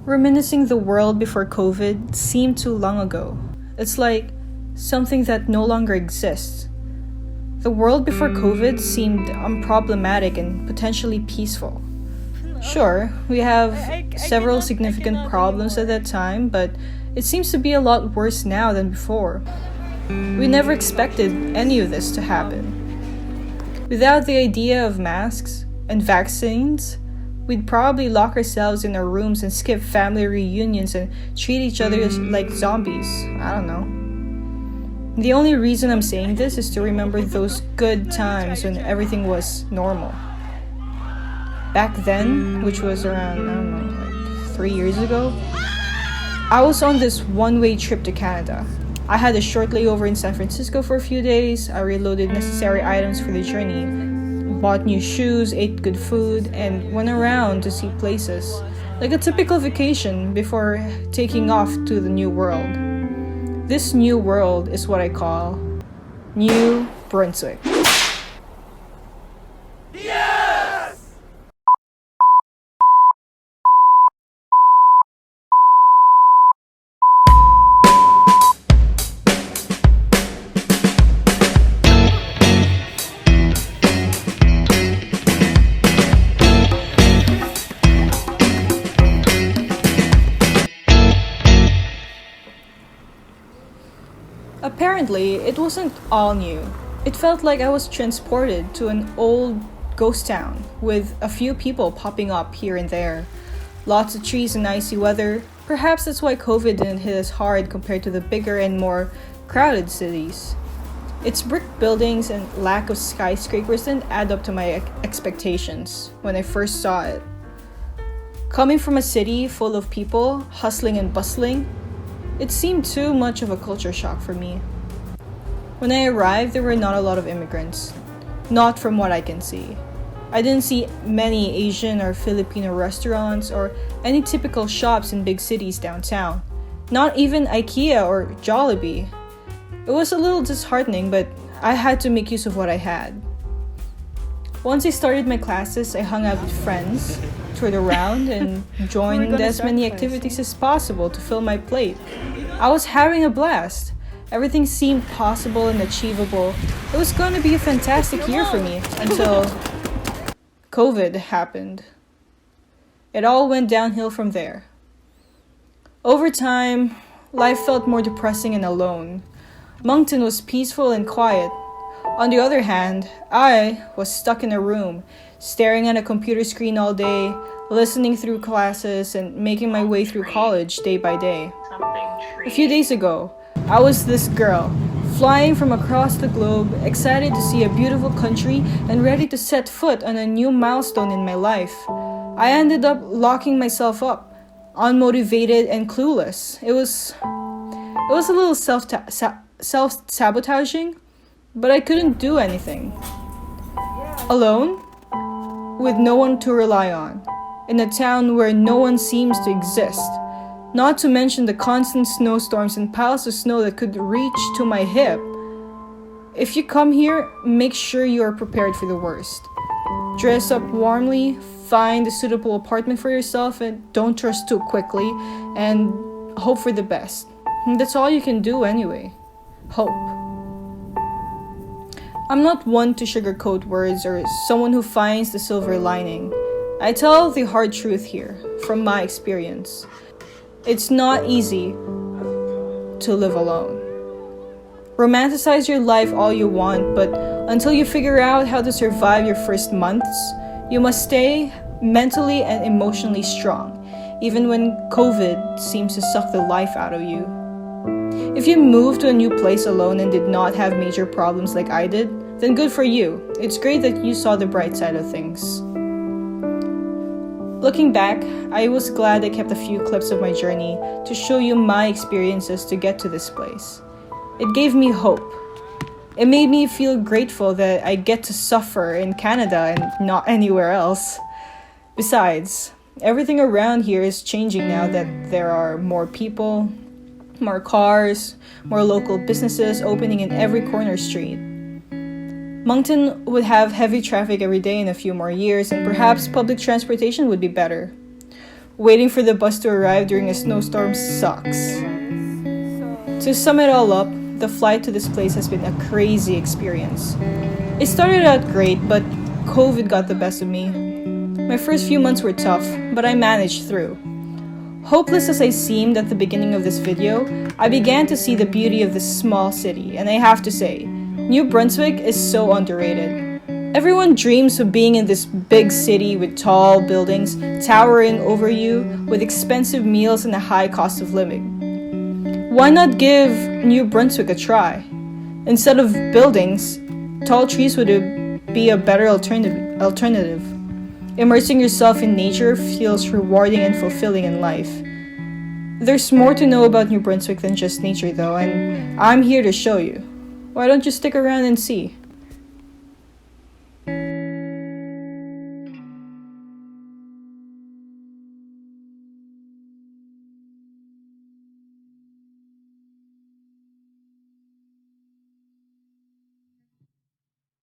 Reminiscing the world before COVID seemed too long ago. It's like something that no longer exists. The world before COVID seemed unproblematic and potentially peaceful. Sure, we have several significant problems at that time, but it seems to be a lot worse now than before. We never expected any of this to happen. Without the idea of masks and vaccines, we'd probably lock ourselves in our rooms and skip family reunions and treat each other like zombies. I don't know. The only reason I'm saying this is to remember those good times when everything was normal. Back then, which was around, I don't know, like 3 years ago, I was on this one-way trip to Canada. I had a short layover in San Francisco for a few days. I reloaded necessary items for the journey, bought new shoes, ate good food, and went around to see places. Like a typical vacation before taking off to the new world. This new world is what I call New Brunswick. Apparently, it wasn't all new. It felt like I was transported to an old ghost town with a few people popping up here and there. Lots of trees and icy weather. Perhaps that's why COVID didn't hit as hard compared to the bigger and more crowded cities. Its brick buildings and lack of skyscrapers didn't add up to my expectations when I first saw it. Coming from a city full of people, hustling and bustling, it seemed too much of a culture shock for me. When I arrived, there were not a lot of immigrants. Not from what I can see. I didn't see many Asian or Filipino restaurants or any typical shops in big cities downtown. Not even IKEA or Jollibee. It was a little disheartening, but I had to make use of what I had. Once I started my classes, I hung out with friends, toured around, and joined as many activities as possible to fill my plate. I was having a blast. Everything seemed possible and achievable. It was going to be a fantastic year for me until COVID happened. It all went downhill from there. Over time, life felt more depressing and alone. Moncton was peaceful and quiet. On the other hand, I was stuck in a room, staring at a computer screen all day, listening through classes, and making my way through college day by day. A few days ago, I was this girl, flying from across the globe, excited to see a beautiful country and ready to set foot on a new milestone in my life. I ended up locking myself up, unmotivated and clueless. It was a little self-sabotaging, but I couldn't do anything. Alone, with no one to rely on, in a town where no one seems to exist. Not to mention the constant snowstorms and piles of snow that could reach to my hip. If you come here, make sure you are prepared for the worst. Dress up warmly, find a suitable apartment for yourself, and don't trust too quickly, and hope for the best. That's all you can do anyway. Hope. I'm not one to sugarcoat words or someone who finds the silver lining. I tell the hard truth here, from my experience. It's not easy to live alone. Romanticize your life all you want, but until you figure out how to survive your first months, you must stay mentally and emotionally strong, even when COVID seems to suck the life out of you. If you moved to a new place alone and did not have major problems like I did, then good for you. It's great that you saw the bright side of things. Looking back, I was glad I kept a few clips of my journey to show you my experiences to get to this place. It gave me hope. It made me feel grateful that I get to suffer in Canada and not anywhere else. Besides, everything around here is changing now that there are more people, more cars, more local businesses opening in every corner street. Moncton would have heavy traffic every day in a few more years, and perhaps public transportation would be better. Waiting for the bus to arrive during a snowstorm sucks. To sum it all up, the flight to this place has been a crazy experience. It started out great, but COVID got the best of me. My first few months were tough, but I managed through. Hopeless as I seemed at the beginning of this video, I began to see the beauty of this small city, and I have to say, New Brunswick is so underrated. Everyone dreams of being in this big city with tall buildings towering over you, with expensive meals and a high cost of living. Why not give New Brunswick a try? Instead of buildings, tall trees would be a better alternative. Immersing yourself in nature feels rewarding and fulfilling in life. There's more to know about New Brunswick than just nature though, and I'm here to show you. Why don't you stick around and see?